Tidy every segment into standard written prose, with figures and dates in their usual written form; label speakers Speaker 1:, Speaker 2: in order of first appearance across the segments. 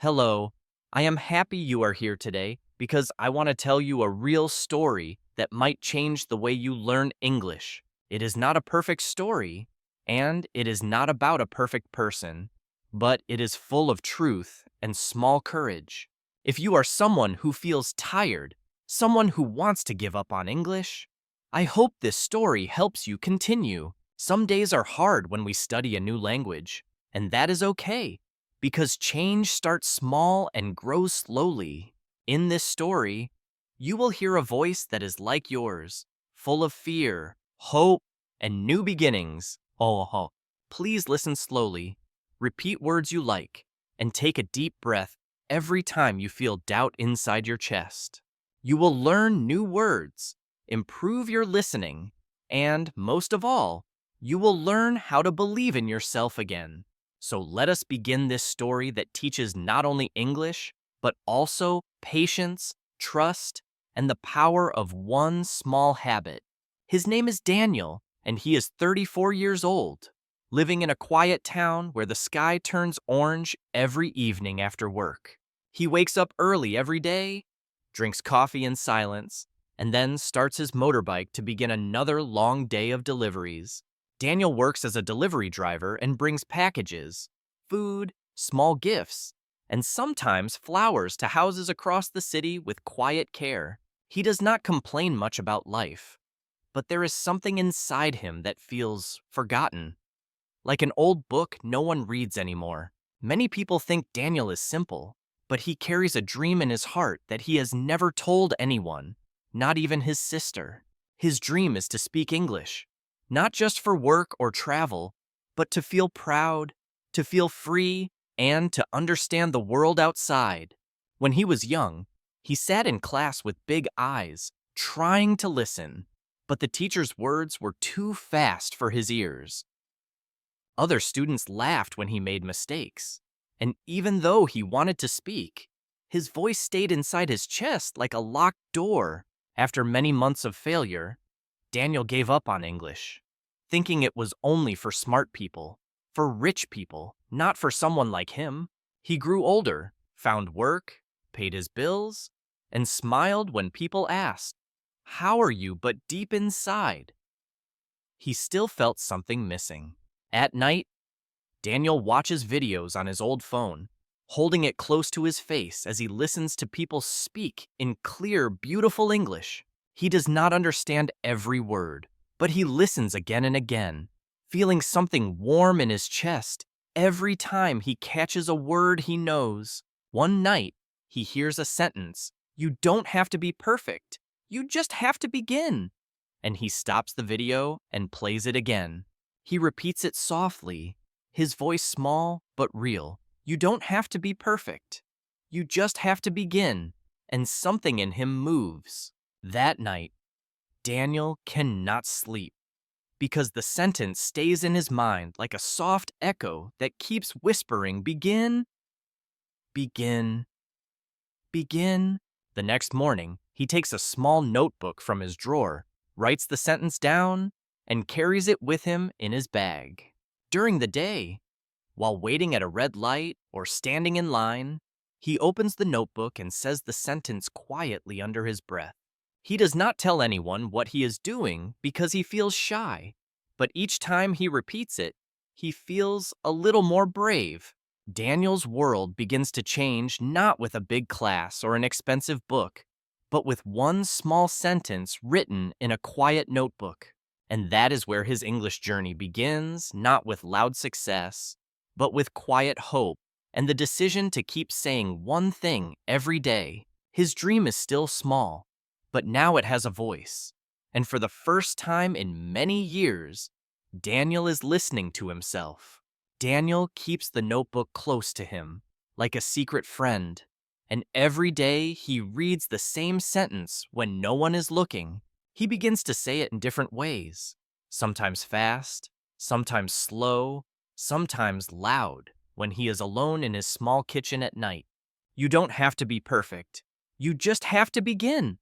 Speaker 1: Hello, I am happy you are here today because I want to tell you a real story that might change the way you learn English. It is not a perfect story, and it is not about a perfect person, but it is full of truth and small courage. If you are someone who feels tired, someone who wants to give up on English, I hope this story helps you continue. Some days are hard when we study a new language, and that is okay because change starts small and grows slowly. In this story, you will hear a voice that is like yours, full of fear, hope, and new beginnings. Oh, please listen slowly, repeat words you like, and take a deep breath every time you feel doubt inside your chest. You will learn new words, improve your listening, and most of all, you will learn how to believe in yourself again. So let us begin this story that teaches not only English, but also patience, trust, and the power of one small habit. His name is Daniel, and he is 34 years old, living in a quiet town where the sky turns orange every evening after work. He wakes up early every day, drinks coffee in silence, and then starts his motorbike to begin another long day of deliveries. Daniel works as a delivery driver and brings packages, food, small gifts, and sometimes flowers to houses across the city with quiet care. He does not complain much about life, but there is something inside him that feels forgotten. Like an old book no one reads anymore. Many people think Daniel is simple, but he carries a dream in his heart that he has never told anyone, not even his sister. His dream is to speak English, not just for work or travel, but to feel proud, to feel free, and to understand the world outside. When he was young, he sat in class with big eyes, trying to listen, but the teacher's words were too fast for his ears. Other students laughed when he made mistakes, and even though he wanted to speak, his voice stayed inside his chest like a locked door. After many months of failure, Daniel gave up on English, thinking it was only for smart people, for rich people, not for someone like him. He grew older, found work, paid his bills, and smiled when people asked, "How are you?" But deep inside, he still felt something missing. At night, Daniel watches videos on his old phone, holding it close to his face as he listens to people speak in clear, beautiful English. He does not understand every word, but he listens again and again, feeling something warm in his chest every time he catches a word he knows. One night, he hears a sentence, "You don't have to be perfect. You just have to begin." And he stops the video and plays it again. He repeats it softly, his voice small but real. "You don't have to be perfect. You just have to begin." And something in him moves. That night, Daniel cannot sleep because the sentence stays in his mind like a soft echo that keeps whispering, "Begin, begin, begin." The next morning, he takes a small notebook from his drawer, writes the sentence down, and carries it with him in his bag. During the day, while waiting at a red light or standing in line, he opens the notebook and says the sentence quietly under his breath. He does not tell anyone what he is doing because he feels shy, but each time he repeats it, he feels a little more brave. Daniel's world begins to change not with a big class or an expensive book, but with one small sentence written in a quiet notebook. And that is where his English journey begins, not with loud success, but with quiet hope and the decision to keep saying one thing every day. His dream is still small, but now it has a voice. And for the first time in many years, Daniel is listening to himself. Daniel keeps the notebook close to him, like a secret friend. And every day he reads the same sentence when no one is looking. He begins to say it in different ways, sometimes fast, sometimes slow, sometimes loud, when he is alone in his small kitchen at night. "You don't have to be perfect. You just have to begin."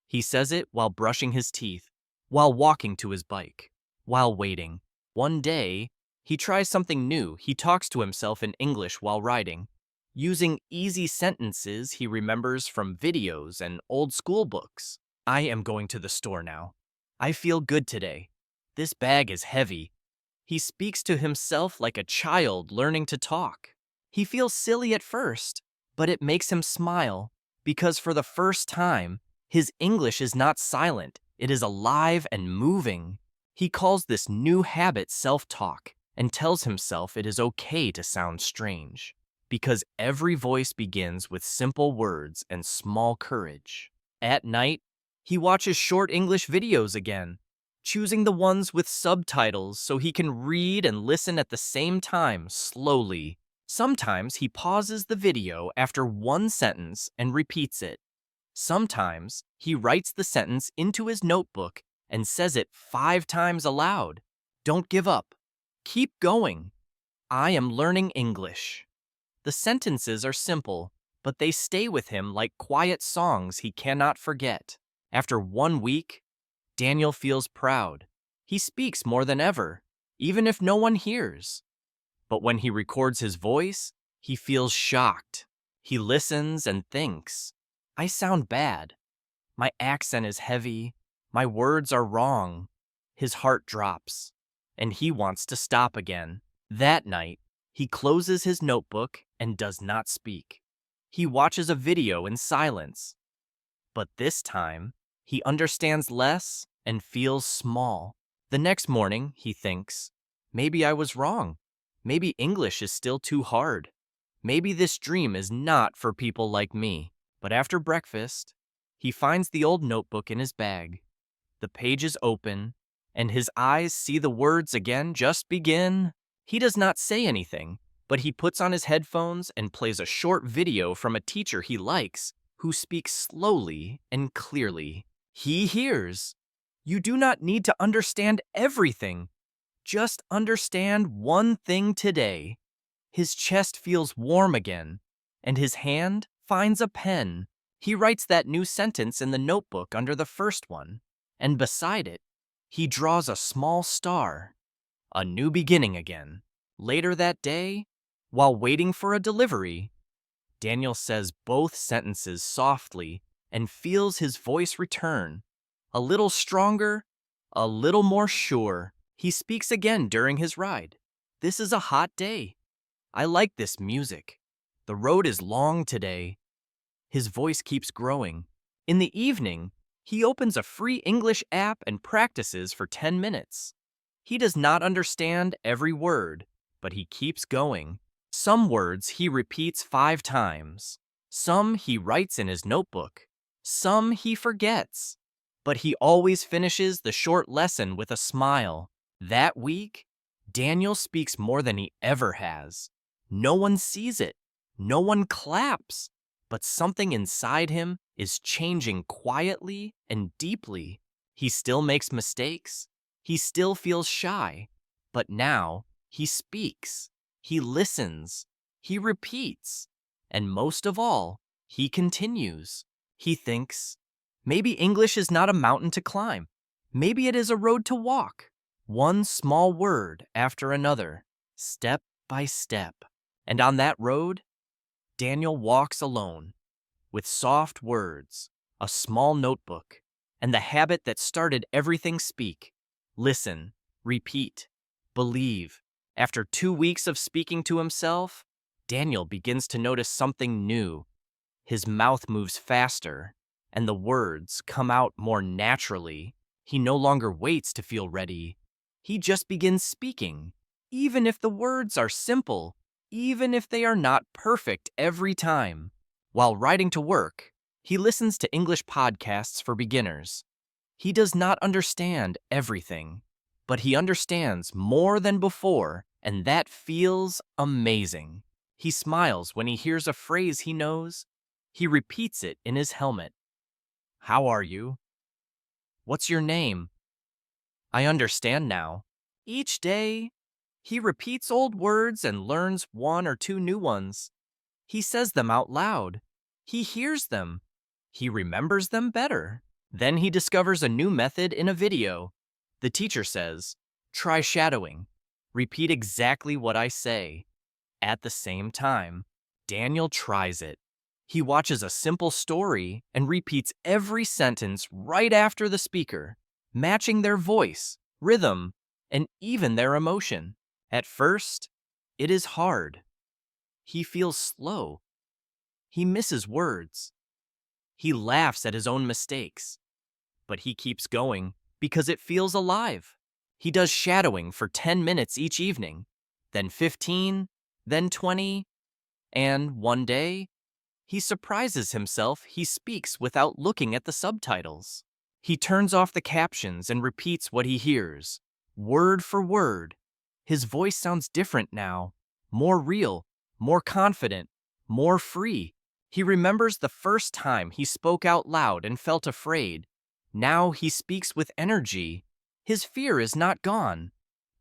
Speaker 1: He says it while brushing his teeth, while walking to his bike, while waiting. One day, he tries something new. He talks to himself in English while riding. using easy sentences he remembers from videos and old school books. I am going to the store now. I feel good today. This bag is heavy. He speaks to himself like a child learning to talk. He feels silly at first, but it makes him smile because for the first time, his English is not silent, it is alive and moving. He calls this new habit self-talk and tells himself it is okay to sound strange because every voice begins with simple words and small courage. At night, he watches short English videos again, choosing the ones with subtitles so he can read and listen at the same time slowly. Sometimes he pauses the video after one sentence and repeats it. Sometimes he writes the sentence into his notebook and says it 5 times aloud. Don't give up. Keep going. I am learning English. The sentences are simple, but they stay with him like quiet songs he cannot forget. After 1 week, Daniel feels proud. He speaks more than ever, even if no one hears. But when he records his voice, he feels shocked. He listens and thinks, I sound bad. My accent is heavy. My words are wrong. His heart drops, and he wants to stop again. That night, he closes his notebook and does not speak. He watches a video in silence. But this time, he understands less and feels small. The next morning, he thinks, maybe I was wrong. Maybe English is still too hard. Maybe this dream is not for people like me. But after breakfast, he finds the old notebook in his bag. The pages open, and his eyes see the words again just begin. He does not say anything, but he puts on his headphones and plays a short video from a teacher he likes, who speaks slowly and clearly. He hears, you do not need to understand everything. Just understand one thing today. His chest feels warm again, and his hand finds a pen. He writes that new sentence in the notebook under the first one, and beside it, he draws a small star. A new beginning again. Later that day, while waiting for a delivery, Daniel says both sentences softly and feels his voice return. A little stronger, a little more sure. He speaks again during his ride. This is a hot day. I like this music. The road is long today. His voice keeps growing. In the evening, he opens a free English app and practices for 10 minutes. He does not understand every word, but he keeps going. Some words he repeats 5 times. Some he writes in his notebook. Some he forgets. But he always finishes the short lesson with a smile. That week, Daniel speaks more than he ever has. No one sees it. No one claps. But something inside him is changing quietly and deeply. He still makes mistakes. He still feels shy. But now, he speaks. He listens. He repeats. And most of all, he continues. He thinks, maybe English is not a mountain to climb. Maybe it is a road to walk. One small word after another, step by step. And on that road, Daniel walks alone, with soft words, a small notebook, and the habit that started everything speak. Listen, repeat, believe. After 2 weeks of speaking to himself, Daniel begins to notice something new. His mouth moves faster, and the words come out more naturally. He no longer waits to feel ready. He just begins speaking, even if the words are simple, even if they are not perfect every time. While riding to work, he listens to English podcasts for beginners. He does not understand everything, but he understands more than before, and that feels amazing. He smiles when he hears a phrase he knows. He repeats it in his helmet. How are you? What's your name? I understand now. Each day, he repeats old words and learns 1 or 2 new ones. He says them out loud. He hears them. He remembers them better. Then he discovers a new method in a video. The teacher says, try shadowing. Repeat exactly what I say at the same time. Daniel tries it. He watches a simple story and repeats every sentence right after the speaker, matching their voice, rhythm, and even their emotion. At first, it is hard. He feels slow. He misses words. He laughs at his own mistakes. But he keeps going because it feels alive. He does shadowing for 10 minutes each evening, then 15, then 20, and one day, he surprises himself he speaks without looking at the subtitles. He turns off the captions and repeats what he hears, word for word. His voice sounds different now, more real, more confident, more free. He remembers the first time he spoke out loud and felt afraid. Now he speaks with energy. His fear is not gone,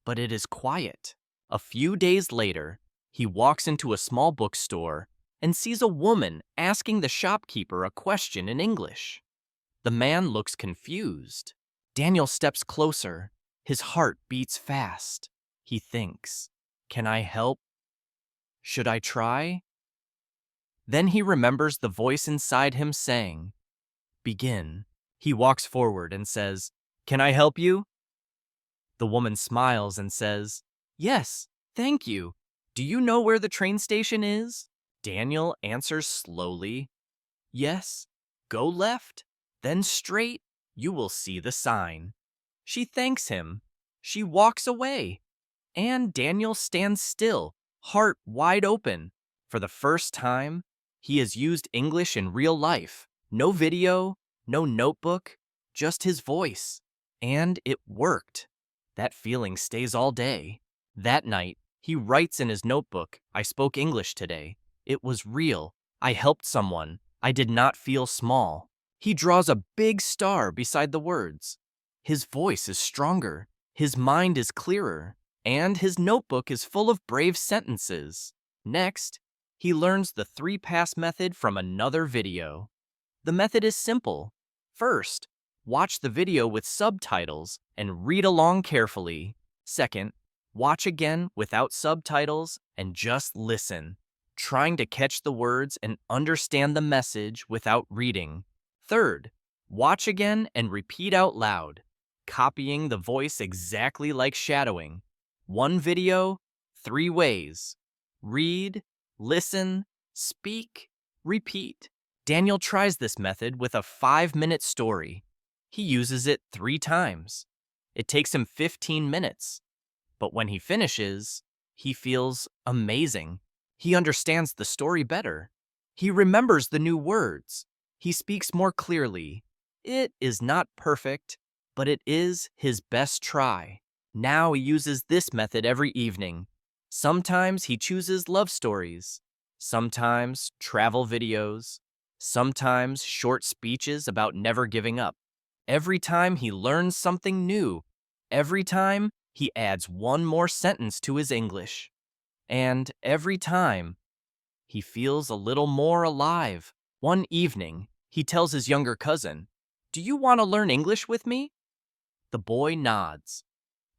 Speaker 1: but it is quiet. A few days later, he walks into a small bookstore and sees a woman asking the shopkeeper a question in English. The man looks confused. Daniel steps closer. His heart beats fast. He thinks, "Can I help? Should I try?" Then he remembers the voice inside him saying, "Begin." He walks forward and says, "Can I help you?" The woman smiles and says, "Yes, thank you. Do you know where the train station is?" Daniel answers slowly, "Yes. Go left, then straight. You will see the sign." She thanks him. She walks away. And Daniel stands still, heart wide open. For the first time, he has used English in real life. No video, no notebook, just his voice. And it worked. That feeling stays all day. That night, he writes in his notebook, "I spoke English today. It was real. I helped someone. I did not feel small." He draws a big star beside the words. His voice is stronger. His mind is clearer. And his notebook is full of brave sentences. Next, he learns the 3-pass method from another video. The method is simple. First, watch the video with subtitles and read along carefully. Second, watch again without subtitles and just listen, trying to catch the words and understand the message without reading. Third, watch again and repeat out loud, copying the voice exactly like shadowing. 1 video, 3 ways. Read, listen, speak, repeat. Daniel tries this method with a 5-minute story. He uses it 3 times. It takes him 15 minutes. But when he finishes, he feels amazing. He understands the story better. He remembers the new words. He speaks more clearly. It is not perfect, but it is his best try. Now he uses this method every evening. Sometimes he chooses love stories, sometimes travel videos, sometimes short speeches about never giving up. Every time he learns something new, every time he adds one more sentence to his English. And every time, he feels a little more alive. One evening, he tells his younger cousin, "Do you want to learn English with me?" The boy nods.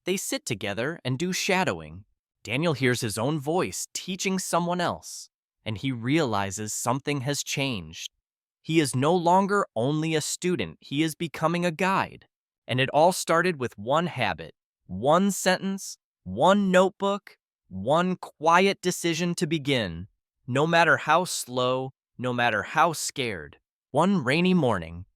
Speaker 1: They sit together and do shadowing. Daniel hears his own voice teaching someone else, and he realizes something has changed. He is no longer only a student, he is becoming a guide. And it all started with one habit, one sentence, one notebook, one quiet decision to begin. No matter how slow, no matter how scared. One rainy morning,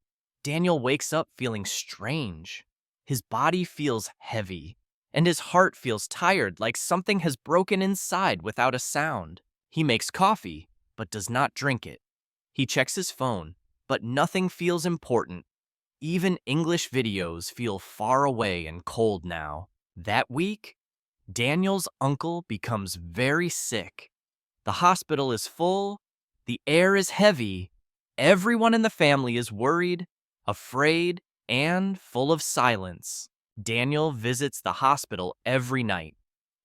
Speaker 1: Daniel wakes up feeling strange. His body feels heavy, and his heart feels tired like something has broken inside without a sound. He makes coffee, but does not drink it. He checks his phone, but nothing feels important. Even English videos feel far away and cold now. That week, Daniel's uncle becomes very sick. The hospital is full, the air is heavy, everyone in the family is worried, afraid, and full of silence. Daniel visits the hospital every night.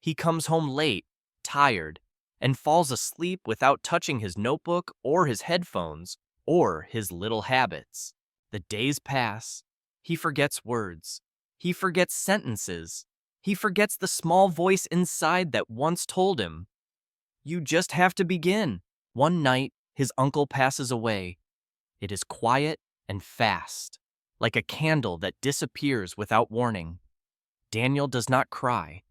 Speaker 1: He comes home late, tired, and falls asleep without touching his notebook or his headphones or his little habits. The days pass. He forgets words. He forgets sentences. He forgets the small voice inside that once told him, "You just have to begin." One night, his uncle passes away. It is quiet and fast, like a candle that disappears without warning. Daniel does not cry,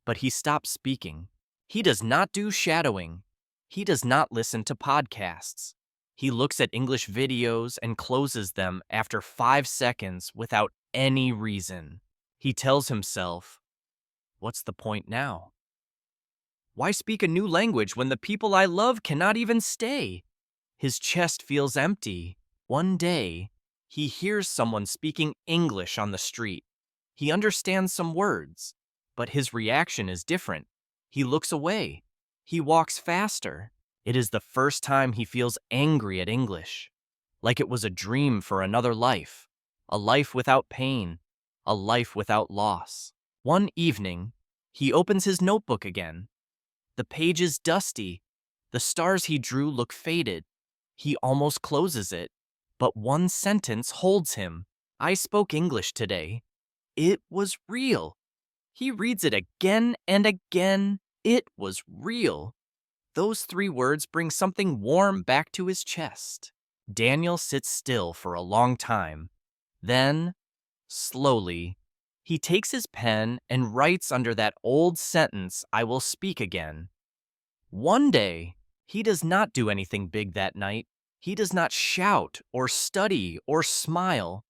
Speaker 1: but he stops speaking. He does not do shadowing. He does not listen to podcasts. He looks at English videos and closes them after 5 seconds without any reason. He tells himself, "What's the point now? Why speak a new language when the people I love cannot even stay?" His chest feels empty. One day, he hears someone speaking English on the street. He understands some words, but his reaction is different. He looks away. He walks faster. It is the first time he feels angry at English, like it was a dream for another life, a life without pain, a life without loss. One evening, he opens his notebook again. The page is dusty. The stars he drew look faded. He almost closes it, but one sentence holds him. "I spoke English today. It was real." He reads it again and again. It was real. Those 3 words bring something warm back to his chest. Daniel sits still for a long time. Then, slowly, he takes his pen and writes under that old sentence, "I will speak again." One day, he does not do anything big that night. He does not shout or study or smile.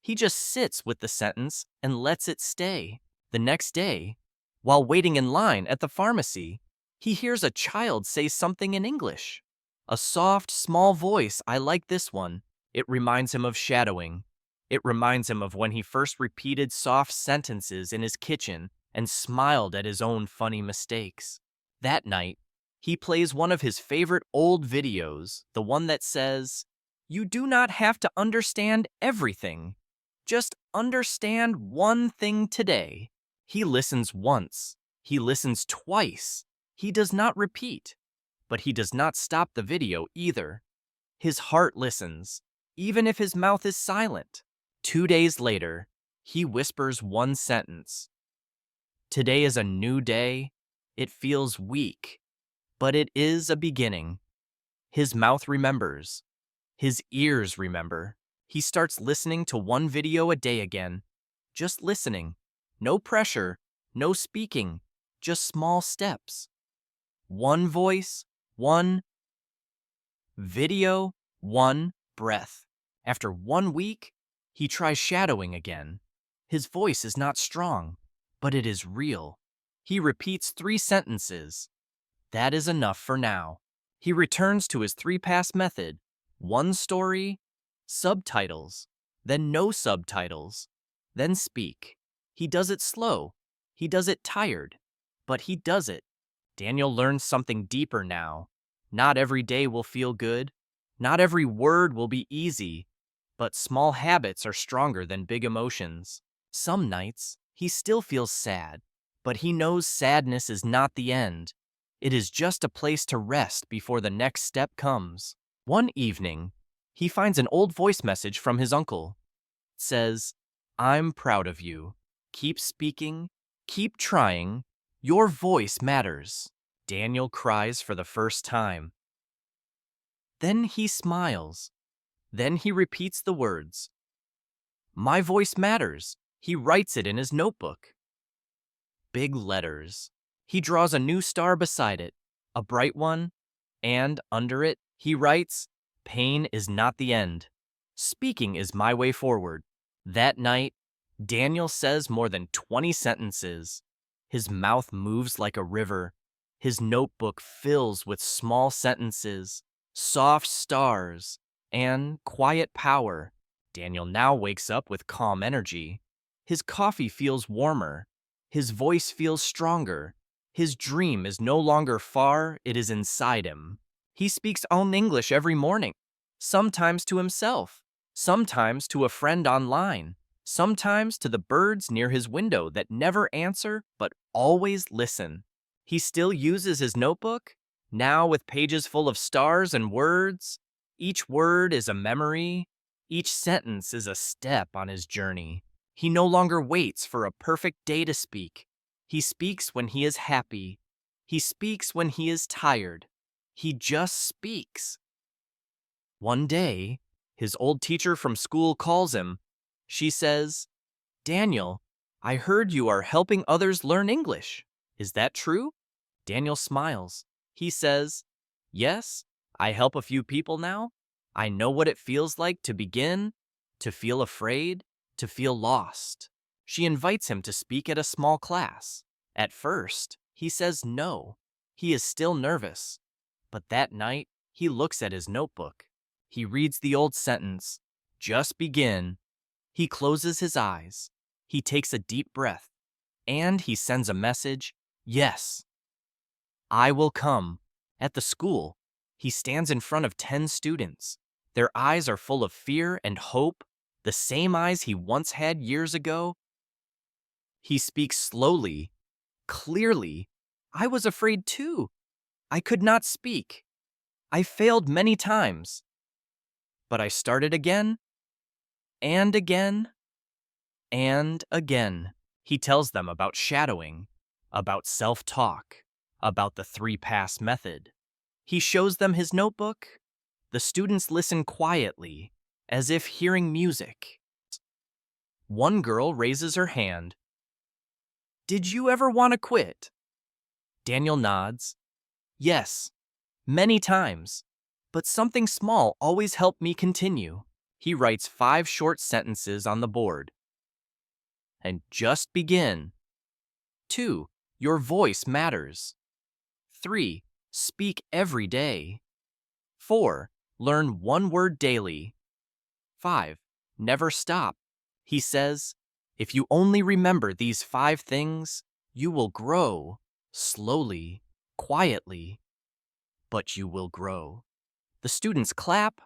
Speaker 1: He just sits with the sentence and lets it stay. The next day, while waiting in line at the pharmacy, he hears a child say something in English. A soft, small voice. I like this one. It reminds him of shadowing. It reminds him of when he first repeated soft sentences in his kitchen and smiled at his own funny mistakes. That night, he plays one of his favorite old videos, the one that says, "You do not have to understand everything. Just understand one thing today." He listens once. He listens twice. He does not repeat. But he does not stop the video either. His heart listens, even if his mouth is silent. 2 days later, he whispers one sentence. "Today is a new day. It feels weak, but it is a beginning." His mouth remembers. His ears remember. He starts listening to one video a day again. Just listening. No pressure, no speaking, just small steps. One voice, one video, one breath. After 1 week, he tries shadowing again. His voice is not strong, but it is real. He repeats 3 sentences. That is enough for now. He returns to his 3-pass method. One story, subtitles, then no subtitles, then speak. He does it slow. He does it tired, but he does it. Daniel learns something deeper now. Not every day will feel good. Not every word will be easy, but small habits are stronger than big emotions. Some nights, he still feels sad, but he knows sadness is not the end. It is just a place to rest before the next step comes. One evening, he finds an old voice message from his uncle. It says, "I'm proud of you. Keep speaking, keep trying. Your voice matters." Daniel cries for the first time. Then he smiles. Then he repeats the words. "My voice matters." He writes it in his notebook. Big letters. He draws a new star beside it, a bright one, and under it, he writes, "Pain is not the end. Speaking is my way forward." That night, Daniel says more than 20 sentences. His mouth moves like a river. His notebook fills with small sentences, soft stars, and quiet power. Daniel now wakes up with calm energy. His coffee feels warmer. His voice feels stronger. His dream is no longer far, it is inside him. He speaks own English every morning, sometimes to himself, sometimes to a friend online, sometimes to the birds near his window that never answer but always listen. He still uses his notebook, now with pages full of stars and words. Each word is a memory. Each sentence is a step on his journey. He no longer waits for a perfect day to speak. He speaks when he is happy. He speaks when he is tired. He just speaks. One day, his old teacher from school calls him. She says, Daniel, I heard you are helping others learn English. Is that true? Daniel smiles. He says, Yes, I help a few people now. I know what it feels like to begin, to feel afraid, to feel lost. She invites him to speak at a small class. At first, he says no. He is still nervous. But that night, he looks at his notebook. He reads the old sentence, just begin. He closes his eyes. He takes a deep breath. And he sends a message, yes, I will come. At the school, he stands in front of 10 students. Their eyes are full of fear and hope, the same eyes he once had years ago. He speaks slowly, clearly. I was afraid too. I could not speak. I failed many times. But I started again, and again, and again. He tells them about shadowing, about self-talk, about the 3-pass method. He shows them his notebook. The students listen quietly, as if hearing music. One girl raises her hand. Did you ever want to quit? Daniel nods. Yes, many times. But something small always helped me continue. He writes 5 short sentences on the board. And just begin. 2. Your voice matters. 3. Speak every day. 4. Learn 1 word daily. 5. Never stop. He says, if you only remember these 5 things, you will grow, slowly, quietly, but you will grow. The students clap.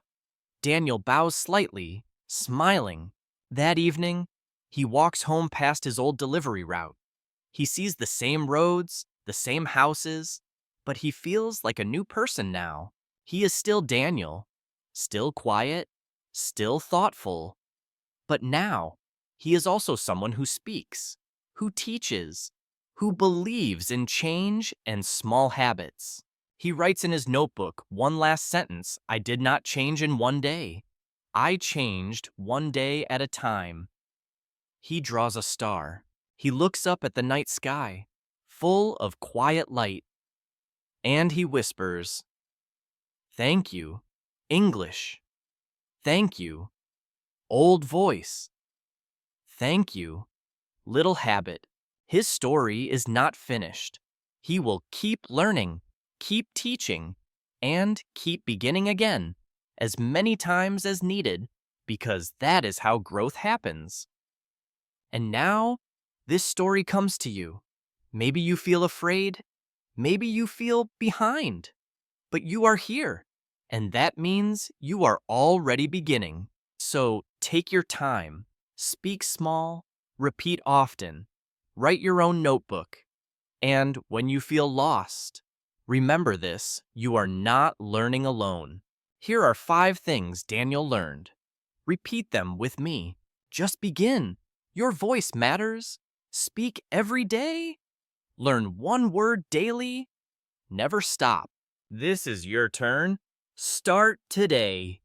Speaker 1: Daniel bows slightly, smiling. That evening, he walks home past his old delivery route. He sees the same roads, the same houses, but he feels like a new person now. He is still Daniel, still quiet, still thoughtful. But now, he is also someone who speaks, who teaches, who believes in change and small habits. He writes in his notebook one last sentence I did not change in one day. I changed one day at a time. He draws a star. He looks up at the night sky, full of quiet light, and he whispers, Thank you, English. Thank you, old voice. Thank you, little habit. His story is not finished. He will keep learning, keep teaching, and keep beginning again, as many times as needed, because that is how growth happens. And now, this story comes to you. Maybe you feel afraid, maybe you feel behind, but you are here, and that means you are already beginning. So take your time, speak small, repeat often, write your own notebook, and when you feel lost, remember this, you are not learning alone. Here are 5 things Daniel learned. Repeat them with me. Just begin. Your voice matters. Speak every day. Learn 1 word daily. Never stop. This is your turn. Start today.